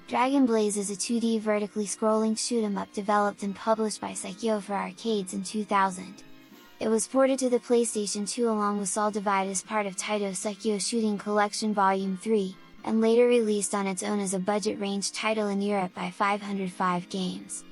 Dragon Blaze is a 2D vertically scrolling shoot-'em-up developed and published by Sayuki for arcades in 2000. It was ported to the PlayStation 2 along with Soul Divide as part of Taito's Sayuki Shooting Collection Volume 3, and later released on its own as a budget-range title in Europe by 505 Games.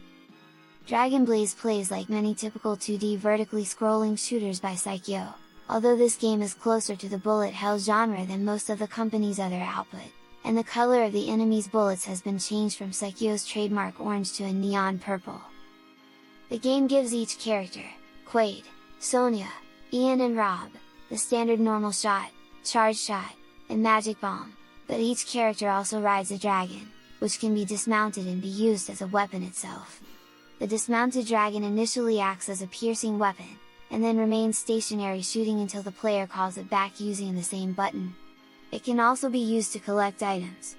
Dragon Blaze plays like many typical 2D vertically scrolling shooters by Sayuki, although this game is closer to the bullet hell genre than most of the company's other output, and the color of the enemy's bullets has been changed from Sayuki's trademark orange to a neon purple. The game gives each character, Quaid, Sonya, Ian and Rob, the standard normal shot, charge shot, and magic bomb, but each character also rides a dragon, which can be dismounted and be used as a weapon itself. The dismounted dragon initially acts as a piercing weapon, and then remains stationary shooting until the player calls it back using the same button. It can also be used to collect items.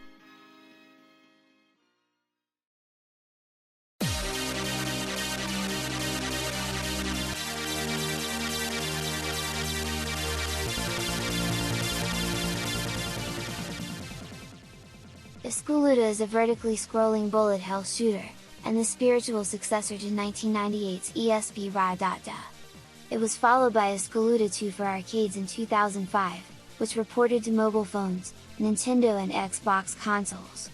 Espgaluda is a vertically scrolling bullet hell shooter, and the spiritual successor to 1998's Espgaluda. It was followed by Espgaluda 2 for arcades in 2005, which were ported to mobile phones, Nintendo and Xbox consoles.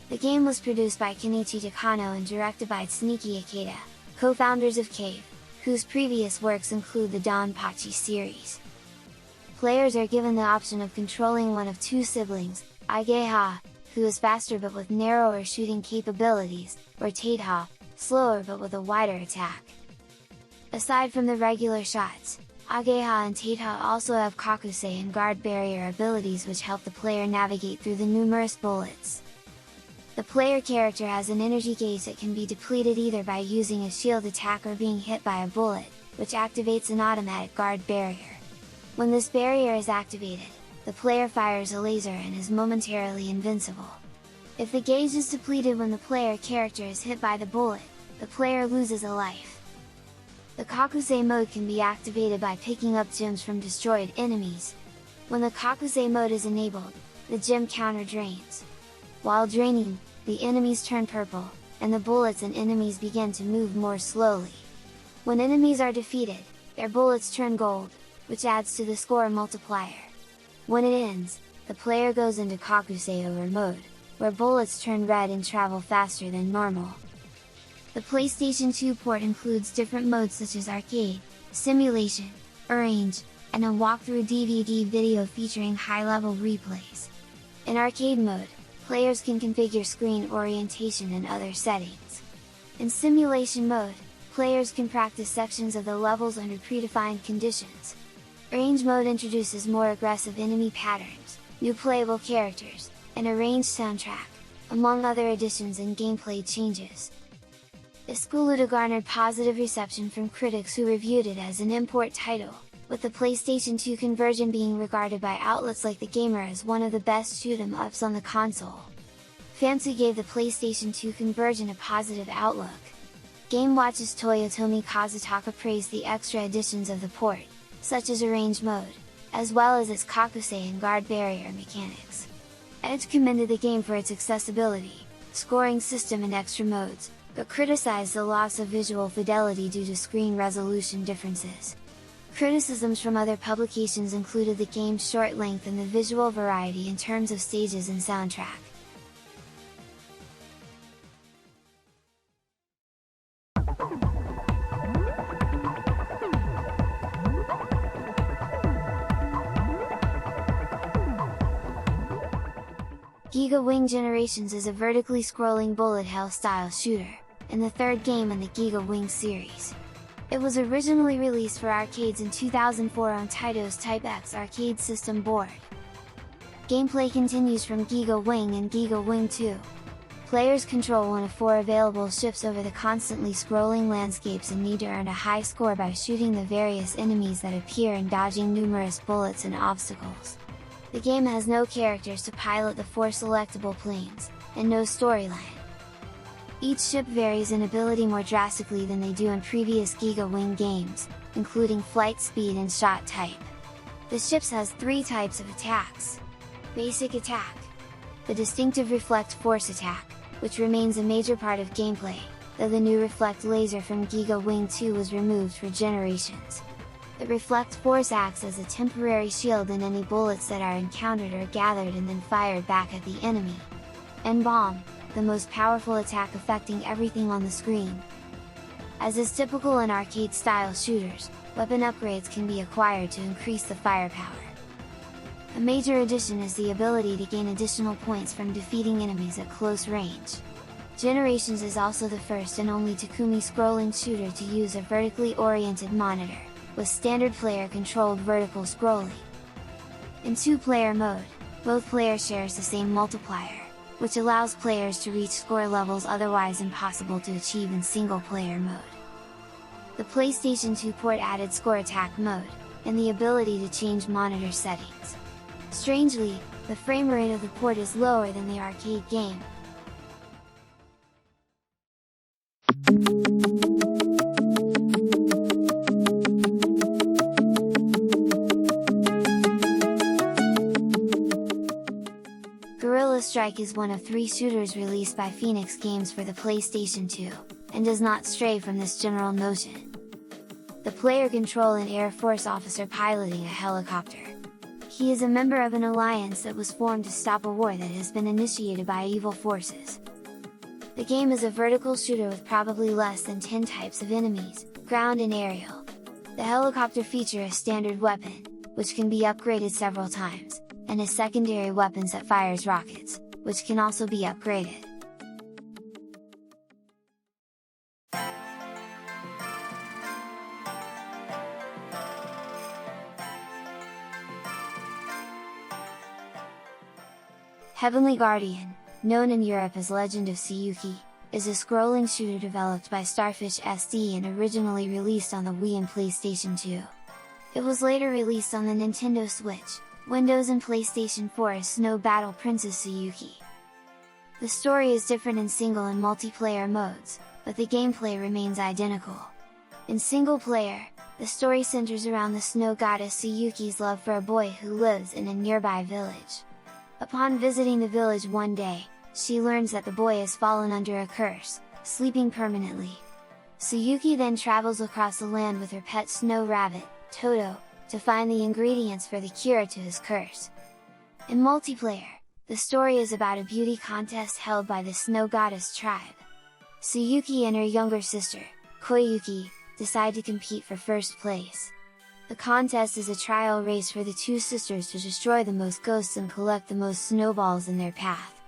The game was produced by Kenichi Takano and directed by Tsuneki Ikeda, co-founders of Cave, whose previous works include the Donpachi series. Players are given the option of controlling one of two siblings, Igeha, who is faster but with narrower shooting capabilities, or Tateha, slower but with a wider attack. Aside from the regular shots, Igeha and Tateha also have Kakusei and guard barrier abilities which help the player navigate through the numerous bullets. The player character has an energy gauge that can be depleted either by using a shield attack or being hit by a bullet, which activates an automatic guard barrier. When this barrier is activated, the player fires a laser and is momentarily invincible. If the gauge is depleted when the player character is hit by the bullet, the player loses a life. The Kakusei mode can be activated by picking up gems from destroyed enemies. When the Kakusei mode is enabled, the gem counter drains. While draining, the enemies turn purple, and the bullets and enemies begin to move more slowly. When enemies are defeated, their bullets turn gold, which adds to the score multiplier. When it ends, the player goes into Kakusei over mode, where bullets turn red and travel faster than normal. The PlayStation 2 port includes different modes such as Arcade, Simulation, Arrange, and a walkthrough DVD video featuring high-level replays. In Arcade mode, players can configure screen orientation and other settings. In Simulation mode, players can practice sections of the levels under predefined conditions. Arrange mode introduces more aggressive enemy patterns, new playable characters, and a ranged soundtrack, among other additions and gameplay changes. Espgaluda garnered positive reception from critics who reviewed it as an import title, with the PlayStation 2 conversion being regarded by outlets like The Gamer as one of the best shoot-'em-ups on the console. Fans who gave the PlayStation 2 conversion a positive outlook. Game Watch's Toyotomi Kazutaka praised the extra additions of the port, such as Arrange mode, as well as its Kakusei and guard barrier mechanics. Edge commended the game for its accessibility, scoring system and extra modes, but criticized the loss of visual fidelity due to screen resolution differences. Criticisms from other publications included the game's short length and the visual variety in terms of stages and soundtrack. Gigawing Generations is a vertically scrolling bullet hell style shooter, and the third game in the Gigawing series. It was originally released for arcades in 2004 on Taito's Type X arcade system board. Gameplay continues from Gigawing and Gigawing 2. Players control one of 4 available ships over the constantly scrolling landscapes and need to earn a high score by shooting the various enemies that appear and dodging numerous bullets and obstacles. The game has no characters to pilot the 4 selectable planes, and no storyline. Each ship varies in ability more drastically than they do in previous Gigawing games, including flight speed and shot type. The ships has 3 types of attacks. Basic attack. the distinctive Reflect Force attack, which remains a major part of gameplay, though the new Reflect Laser from Gigawing 2 was removed for Generations. The Reflect Force acts as a temporary shield in any bullets that are encountered or gathered and then fired back at the enemy. N-Bomb, the most powerful attack affecting everything on the screen. As is typical in arcade-style shooters, weapon upgrades can be acquired to increase the firepower. A major addition is the ability to gain additional points from defeating enemies at close range. Generations is also the first and only Takumi scrolling shooter to use a vertically oriented monitor, with standard player-controlled vertical scrolling. In 2-player mode, both players shares the same multiplier, which allows players to reach score levels otherwise impossible to achieve in single-player mode. The PlayStation 2 port added score attack mode, and the ability to change monitor settings. Strangely, the frame rate of the port is lower than the arcade game. Guerrilla Strike is one of 3 shooters released by Phoenix Games for the PlayStation 2, and does not stray from this general notion. The player control an Air Force officer piloting a helicopter. He is a member of an alliance that was formed to stop a war that has been initiated by evil forces. The game is a vertical shooter with probably less than 10 types of enemies, ground and aerial. The helicopter feature a standard weapon, which can be upgraded several times, and a secondary weapons that fires rockets, which can also be upgraded. Heavenly Guardian, known in Europe as Legend of Sayuki, is a scrolling shooter developed by Starfish SD and originally released on the Wii and PlayStation 2. It was later released on the Nintendo Switch, Windows and PlayStation 4 as Snow Battle Princess Sayuki. The story is different in single and multiplayer modes, but the gameplay remains identical. In single player, the story centers around the snow goddess Sayuki's love for a boy who lives in a nearby village. Upon visiting the village one day, she learns that the boy has fallen under a curse, sleeping permanently. Sayuki then travels across the land with her pet snow rabbit, Toto, to find the ingredients for the cure to his curse. In multiplayer, the story is about a beauty contest held by the snow goddess tribe. Sayuki and her younger sister, Koyuki, decide to compete for first place. The contest is a trial race for the 2 sisters to destroy the most ghosts and collect the most snowballs in their path.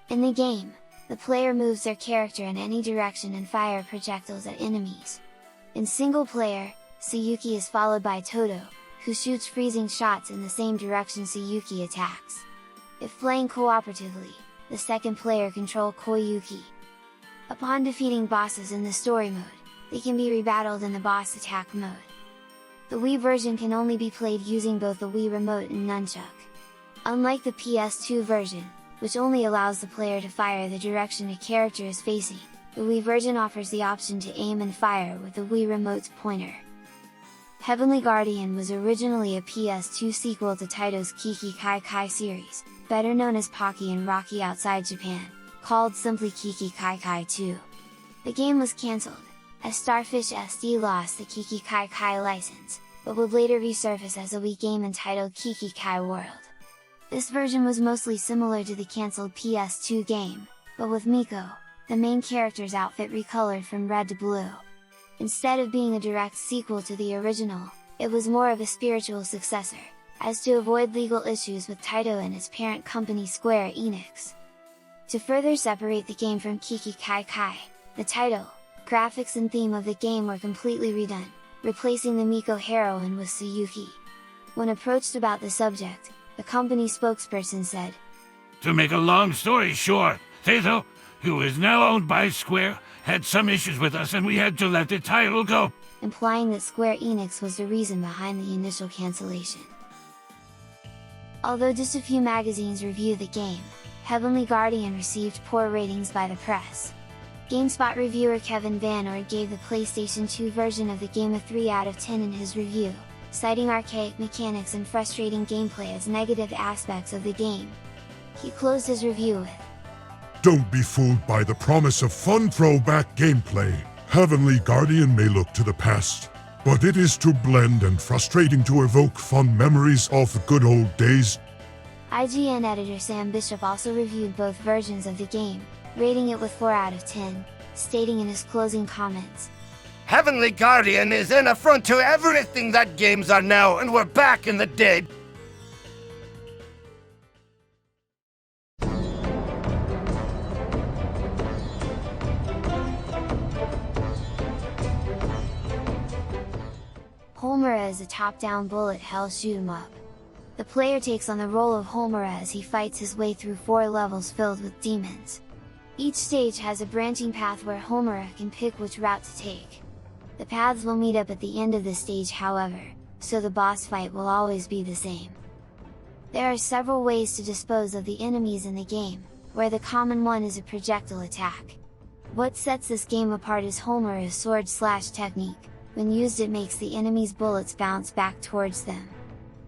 In the game, the player moves their character in any direction and fire projectiles at enemies. In single player, Sayuki is followed by Toto, who shoots freezing shots in the same direction Sayuki attacks. If playing cooperatively, the second player controls Koyuki. Upon defeating bosses in the story mode, they can be rebattled in the boss attack mode. The Wii version can only be played using both the Wii Remote and Nunchuck. Unlike the PS2 version, which only allows the player to fire the direction a character is facing, the Wii version offers the option to aim and fire with the Wii Remote's pointer. Heavenly Guardian was originally a PS2 sequel to Taito's Kiki Kai Kai series, better known as Pocky and Rocky outside Japan, called simply Kiki Kai Kai 2. The game was cancelled, as Starfish SD lost the Kiki Kai Kai license, but would later resurface as a Wii game entitled Kiki Kai World. This version was mostly similar to the cancelled PS2 game, but with Miko, the main character's outfit recolored from red to blue. Instead of being a direct sequel to the original, it was more of a spiritual successor, as to avoid legal issues with Taito and its parent company Square Enix. To further separate the game from Kiki Kai Kai, the title, graphics and theme of the game were completely redone, replacing the Miko heroine with Sayuki. When approached about the subject, the company spokesperson said, "To make a long story short, Taito, who is now owned by Square, had some issues with us and we had to let the title go," implying that Square Enix was the reason behind the initial cancellation. Although just a few magazines reviewed the game, Heavenly Guardian received poor ratings by the press. GameSpot reviewer Kevin Van Ord gave the PlayStation 2 version of the game a 3 out of 10 in his review, citing archaic mechanics and frustrating gameplay as negative aspects of the game. He closed his review with, "Don't be fooled by the promise of fun throwback gameplay. Heavenly Guardian may look to the past, but it is too bland and frustrating to evoke fond memories of the good old days." IGN editor Sam Bishop also reviewed both versions of the game, rating it with 4 out of 10, stating in his closing comments, Heavenly Guardian is an affront to everything that games are now, and we're back in the day. Homura is a top-down bullet hell shoot-'em-up. The player takes on the role of Homura as he fights his way through 4 levels filled with demons. Each stage has a branching path where Homura can pick which route to take. The paths will meet up at the end of the stage however, so the boss fight will always be the same. There are several ways to dispose of the enemies in the game, where the common one is a projectile attack. What sets this game apart is Homura's sword/slash technique. When used it makes the enemy's bullets bounce back towards them.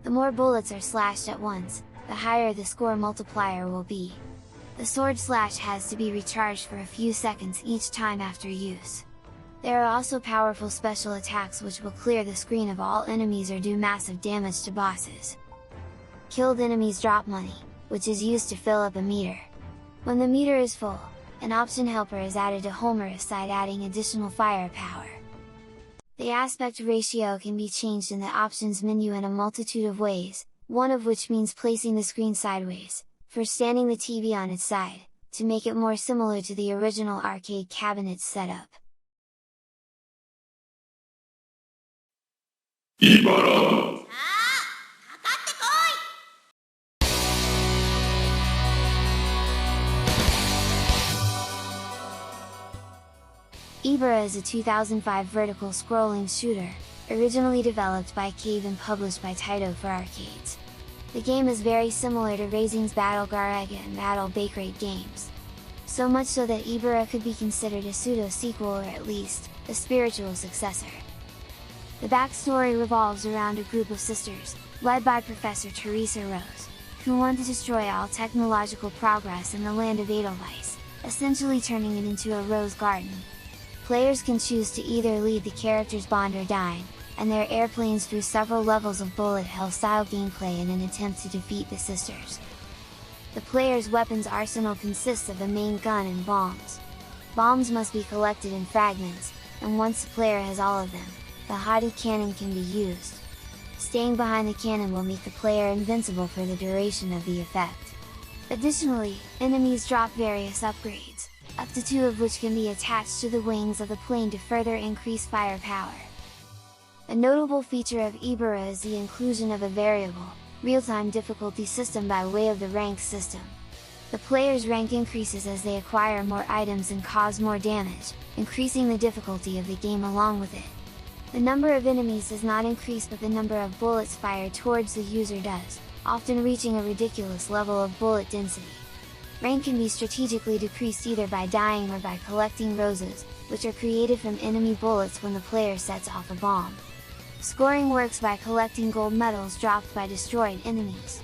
The more bullets are slashed at once, the higher the score multiplier will be. The sword slash has to be recharged for a few seconds each time after use. There are also powerful special attacks which will clear the screen of all enemies or do massive damage to bosses. Killed enemies drop money, which is used to fill up a meter. When the meter is full, an option helper is added to Homura's side adding additional firepower. The aspect ratio can be changed in the options menu in a multitude of ways, one of which means placing the screen sideways, for standing the TV on its side, to make it more similar to the original arcade cabinet setup. Ibara! Ibara is a 2005 vertical scrolling shooter, originally developed by Cave and published by Taito for arcades. The game is very similar to Racing's Battle Garega and Battle Bakerate games. So much so that Ibara could be considered a pseudo-sequel or at least, a spiritual successor. The backstory revolves around a group of sisters, led by Professor Teresa Rose, who want to destroy all technological progress in the land of Edelweiss, essentially turning it into a rose garden. Players can choose to either lead the characters Bond or Dine, and their airplanes through several levels of bullet hell style gameplay in an attempt to defeat the sisters. The player's weapons arsenal consists of a main gun and bombs. Bombs must be collected in fragments, and once the player has all of them, the Hadi cannon can be used. Staying behind the cannon will make the player invincible for the duration of the effect. Additionally, enemies drop various upgrades, up to 2 of which can be attached to the wings of the plane to further increase firepower. A notable feature of Ibara is the inclusion of a variable, real-time difficulty system by way of the rank system. The player's rank increases as they acquire more items and cause more damage, increasing the difficulty of the game along with it. The number of enemies does not increase but the number of bullets fired towards the user does, often reaching a ridiculous level of bullet density. Rank can be strategically decreased either by dying or by collecting roses, which are created from enemy bullets when the player sets off a bomb. Scoring works by collecting gold medals dropped by destroyed enemies.